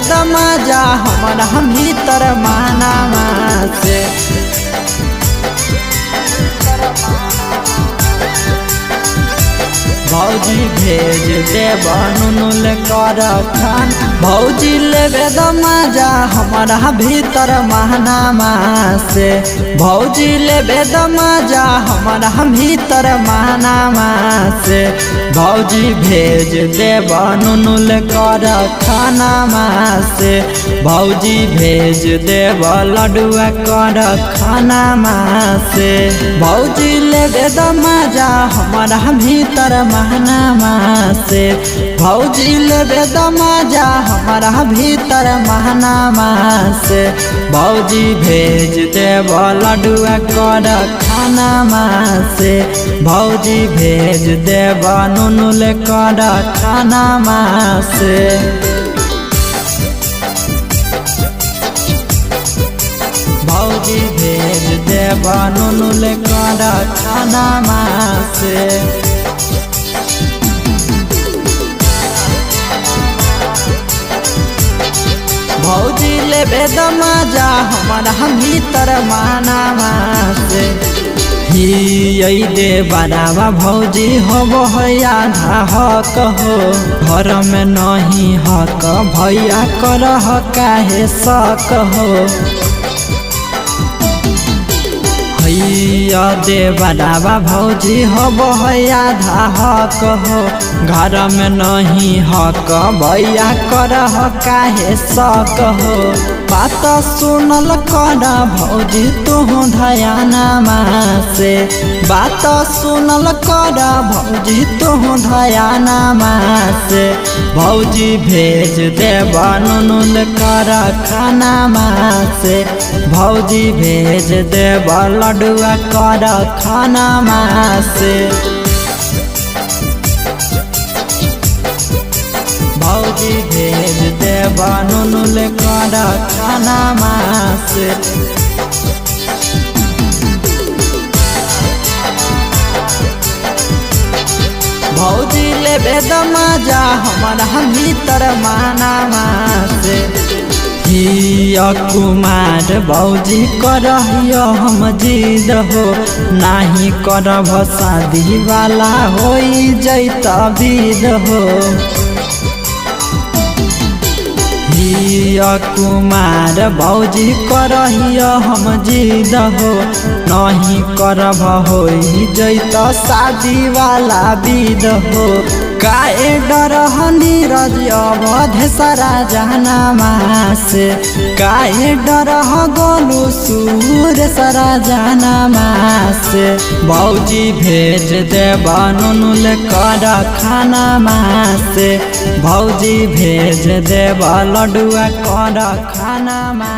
बेदमा जा हमारा भीतर मानामा से। भौजी भेज देब नुनुल कर खान भौजी लेबे दमा जा हमारा भीतर महनामा से। भौजी लेबे दमा जा हमारा भीतर महनामा से। भौजी भेज देब नुनुल कर खानामा से। भौजी भेज देब लडुआ कर खानामा से। भौजी लेबे दमा जा हमारा भीतर महनामा से। भौजी लेबे दमा जा हमारा भीतर महनामा से। भौजी भेज देब लडुआ कर खानामा से। भौजी भेज देब नुनुल कर खानामा से। भौजी भेज देब नुनुल कर खानामा से। भौजी लेबे दमा जा हमारा भीतर मानामा से। ही दे बरावा भौजी होब आधा हक हो घर में नहीं हक भैया कर काहे शक हो। दे बरावा भौजी होब आधा हक हो घर में नहीं हक भैया कर काहे शक हो। बात सुनल कर भौजी तू धयानामा से। बात सुनल कर भौजी तू धयानामा से। भौजी भेज देब नुनुल कर खानामा से। भौजी भेज देब लडुआ कर खानामा से। भौजी भेज देब नुनुल कर खानामा से। भौजी लेबे दमा जा हमारा भीतर मानामा से। कुमार भौजी करहियो हम जिद हो नाही करब शादी वाला हो जैत विद हो। कुमार भौजी करहियो हम जिद हो नहीं करब हो जैत शादी वाला विद हो। काहे डर नीरज अवधेशरा जहनामा से। काहे डर गोलू सुरेशरा जहनामा से। भौजी भेज देब नुनुल कर खानामा से। भौजी भेज देब लडुआ कर खानामा।